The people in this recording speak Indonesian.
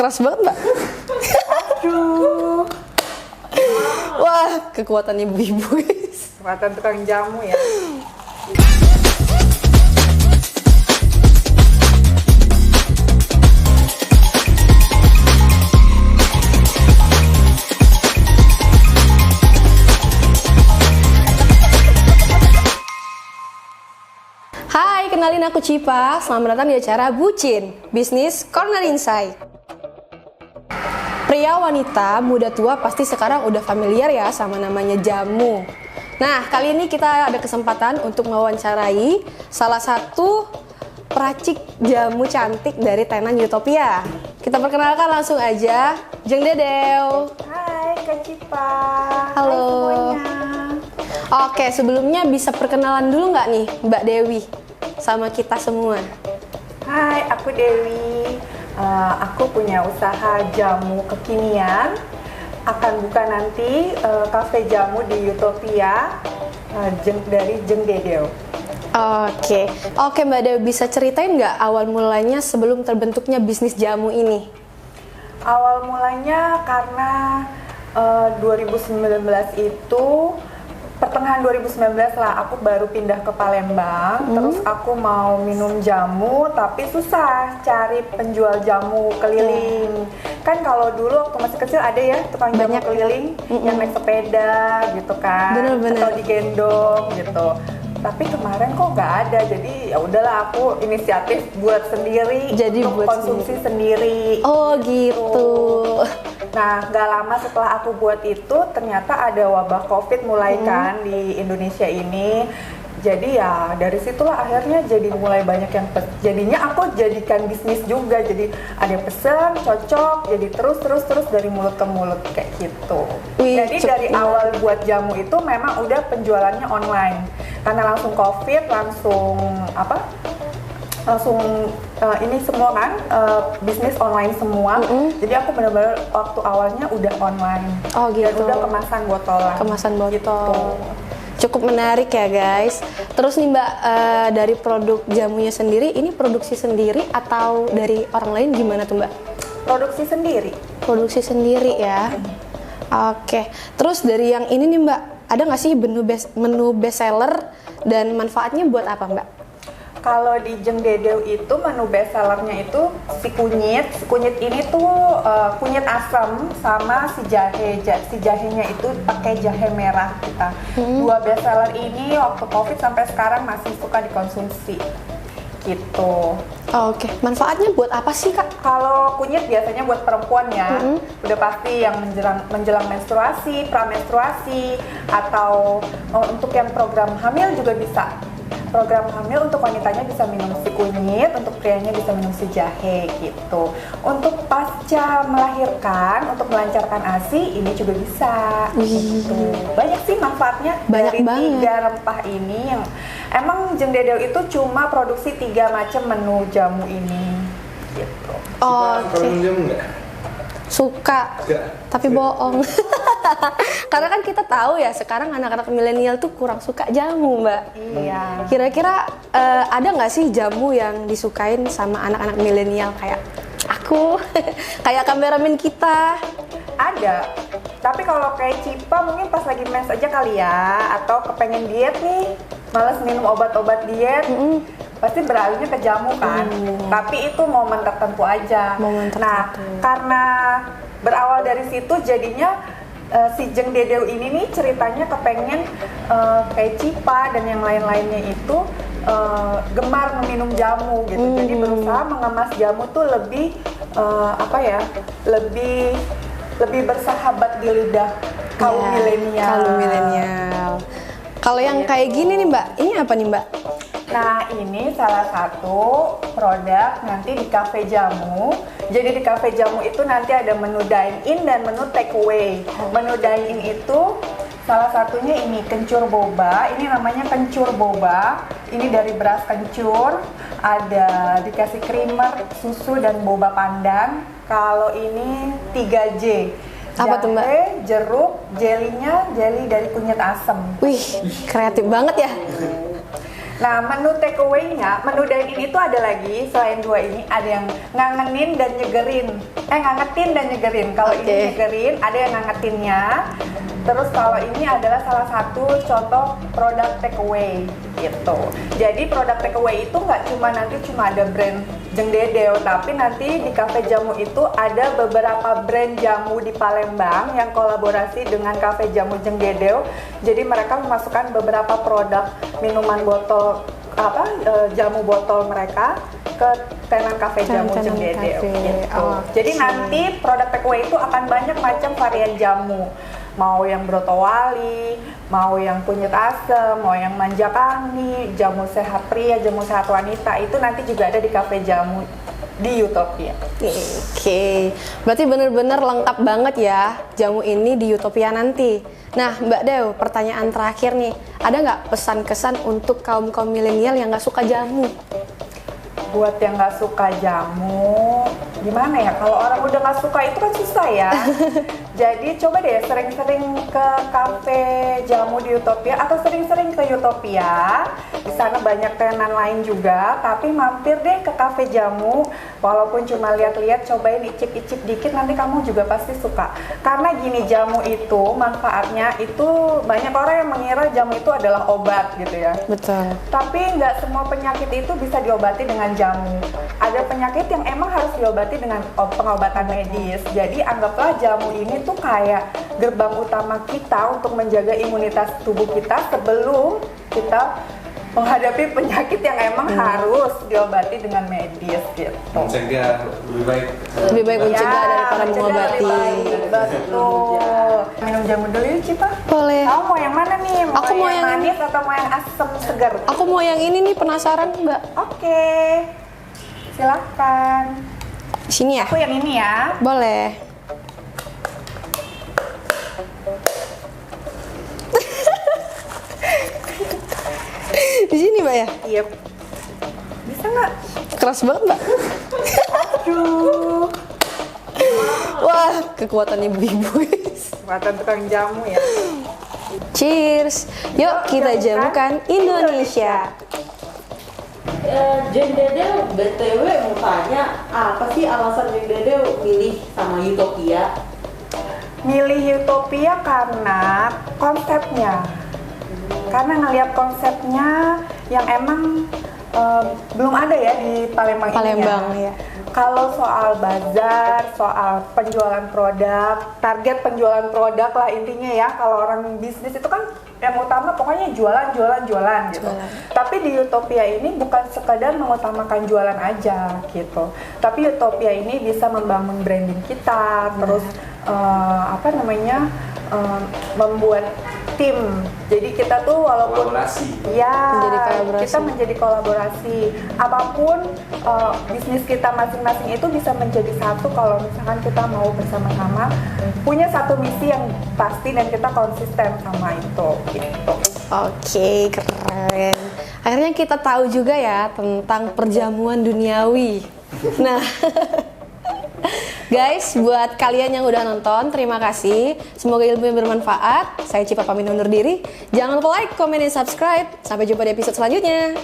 Keras banget, Mbak. Aduh. Wah, kekuatan ibu-ibu, guys. Kekuatan tukang jamu ya. Hai, kenalin aku Cipa. Selamat datang di acara Bucin, Bisnis Corner Insight. Pria, wanita, muda, tua pasti sekarang udah familiar ya sama namanya jamu. Nah, kali ini kita ada kesempatan untuk mewawancarai salah satu peracik jamu cantik dari tenan Utopia. Kita perkenalkan langsung aja, Jeng Dedeu. Hai Kak Cipa. Halo. Hai semuanya. Oke, sebelumnya bisa perkenalan dulu nggak nih Mbak Dewi sama kita semua? Hai, aku Dewi. Aku punya usaha jamu kekinian. Akan buka nanti kafe jamu di Utopia dari Jeng Dedeu. Oke Mbak Dewi, bisa ceritain nggak awal mulanya sebelum terbentuknya bisnis jamu ini? Awal mulanya karena 2019 itu pertengahan 2019 lah aku baru pindah ke Palembang. Terus aku mau minum jamu tapi susah cari penjual jamu keliling. Kan kalau dulu waktu masih kecil ada ya tukang jamu Banyak. keliling yang naik sepeda gitu kan, Bener-bener. atau digendong gitu. Tapi kemarin kok nggak ada, jadi ya udahlah aku inisiatif buat sendiri, Jadi untuk buat konsumsi sendiri. Oh gitu. Nah, nggak lama setelah aku buat itu, ternyata ada wabah COVID mulai kan di Indonesia ini. Jadi ya dari situlah akhirnya jadi mulai banyak yang jadinya aku jadikan bisnis juga. Jadi ada yang pesen, cocok, jadi terus dari mulut ke mulut kayak gitu. Wih, Jadi cepet dari banget. awal buat jamu itu memang udah penjualannya online. Karena langsung COVID, langsung ini semua kan bisnis online semua. Jadi aku benar-benar waktu awalnya udah online. Oh gitu. Dan udah kemasan botolan. Kemasan botol. Gitu. Cukup menarik ya guys. Terus nih Mbak, dari produk jamunya sendiri, ini produksi sendiri atau dari orang lain gimana tuh Mbak? Produksi sendiri. Produksi sendiri ya. Oke. Terus dari yang ini nih Mbak, ada nggak sih menu best seller dan manfaatnya buat apa Mbak? Kalau di Jeng Dedeu itu menu best sellernya itu si kunyit. Si kunyit ini tuh kunyit asam sama si jahe. Si jahenya itu pakai jahe merah kita. Dua best seller ini waktu COVID sampai sekarang masih suka dikonsumsi. Gitu. Oke. Manfaatnya buat apa sih Kak? Kalau kunyit biasanya buat perempuan ya, udah pasti yang menjelang menstruasi, pramenstruasi, atau untuk yang program hamil juga bisa. Program hamil untuk wanitanya bisa minum si kunyit, untuk prianya bisa minum si jahe gitu. Untuk pasca melahirkan, untuk melancarkan ASI ini juga bisa. Gitu. Banyak sih manfaatnya Banyak dari banget. 3 rempah ini yang emang Jeng Dedeu itu cuma produksi 3 macam menu jamu ini. Gitu. Oke. Kalau minum jamu nggak? Suka, Nggak. tapi bohong. Karena kan kita tahu ya sekarang anak-anak milenial tuh kurang suka jamu Mbak. Iya. Kira-kira ada nggak sih jamu yang disukain sama anak-anak milenial kayak aku, kayak kameramen kita? Ada. Tapi kalau kayak Cipa mungkin pas lagi mens aja kali ya, atau kepengen diet nih, males minum obat-obat diet, pasti beralihnya ke jamu kan. Tapi itu momen tertentu aja. Momen Nah, tertentu. karena berawal dari situ jadinya si Jeng Dedeu ini nih ceritanya kepengen kayak Cipa dan yang lain-lainnya itu gemar meminum jamu gitu. Jadi berusaha mengemas jamu tuh lebih lebih bersahabat di lidah kaum Ya, milenial. Kaum milenial. Kalau yang kayak gini nih Mbak, ini apa nih Mbak? Nah, ini salah satu produk nanti di cafe jamu. Jadi di cafe jamu itu nanti ada menu dine in dan menu take away. Menu dine in itu salah satunya ini kencur boba. Ini namanya kencur boba. Ini dari beras kencur. Ada dikasih creamer, susu dan boba pandan. Kalau ini 3J. Apa tuh, Mbak? Jahe, jeruk, jelinya jeli dari kunyit asem. Wih, kreatif banget ya. Nah, menu takeaway-nya, menu dine-in itu ada lagi selain dua ini, ada yang ngangenin dan nyegerin. Ngangetin dan nyegerin. Kalau Oke. ini nyegerin, ada yang ngangetinnya. Terus kalau ini adalah salah satu contoh produk takeaway gitu. Jadi produk takeaway itu nggak cuma ada brand Jeng Dedeo, tapi nanti di Cafe Jamu itu ada beberapa brand jamu di Palembang yang kolaborasi dengan Cafe Jamu Jeng Dedeo. Jadi mereka memasukkan beberapa produk minuman botol jamu botol mereka ke tenan Cafe Jamu Tenan Jeng Dedeo. Cafe. Gitu. Oke. Jadi nanti produk takeaway itu akan banyak macam varian jamu. Mau yang broto wali, mau yang kunyit asem, mau yang manja kami, jamu sehat pria, jamu sehat wanita, itu nanti juga ada di Cafe Jamu di Utopia. Oke, berarti bener-bener lengkap banget ya jamu ini di Utopia nanti. Nah, Mbak Dew, pertanyaan terakhir nih, ada nggak pesan-kesan untuk kaum milenial yang nggak suka jamu? Buat yang nggak suka jamu, gimana ya? Kalau orang udah nggak suka itu kan susah ya. Jadi coba deh sering-sering ke Cafe Jamu di Utopia atau sering-sering ke Utopia. Di sana banyak tenan lain juga, tapi mampir deh ke Cafe Jamu. Walaupun cuma lihat-lihat, cobain icip-icip dikit, nanti kamu juga pasti suka. Karena gini, jamu itu manfaatnya itu banyak orang yang mengira jamu itu adalah obat gitu ya. Betul. Tapi nggak semua penyakit itu bisa diobati dengan jamu. Ada penyakit yang emang harus diobati dengan pengobatan medis. Jadi anggaplah jamu ini tuh kayak gerbang utama kita untuk menjaga imunitas tubuh kita sebelum kita menghadapi penyakit yang emang harus diobati dengan medis gitu. Mencegah Lebih baik mencegah Ya, daripada mencegah mengobati. lebih baik. Betul. Minum jamu dulu yuk, Cipa. Boleh. Kamu mau yang mana nih? Aku mau yang- manis atau mau yang asam segar? Aku mau yang ini nih, penasaran Mbak. Oke. Silahkan. Di sini ya? Aku yang ini ya. Boleh. Di sini Mbak ya? Iya. Bisa nggak? Keras banget Mbak. Aduh. Wah, kekuatan ibu-ibu guys. Buatan tukang jamu ya. Cheers. Yuk kita jamukan Indonesia. Jeng Dedeo, BTW mau tanya, apa sih alasan Jeng Dedeo milih sama Utopia? Milih Utopia karena konsepnya. Karena ngelihat konsepnya yang emang belum ada ya di Palembang, Palembang, ini ya. Kalau soal bazar, soal penjualan produk, target penjualan produk lah intinya ya. Kalau orang bisnis itu kan yang utama pokoknya jualan gitu. Jualan. Tapi di Utopia ini bukan sekadar mengutamakan jualan aja gitu. Tapi Utopia ini bisa membangun branding kita, terus membuat tim. Jadi kita tuh walaupun Kolaborasi. ya Menjadi kolaborasi. kita menjadi kolaborasi. Apapun bisnis kita masing-masing itu bisa menjadi satu kalau misalkan kita mau bersama-sama punya satu misi yang pasti dan kita konsisten sama itu gitu. Oke, keren. Akhirnya kita tahu juga ya tentang perjamuan duniawi. Nah, guys, buat kalian yang udah nonton, terima kasih. Semoga ilmunya bermanfaat. Saya Cipa pamit undur diri. Jangan lupa like, comment, dan subscribe. Sampai jumpa di episode selanjutnya.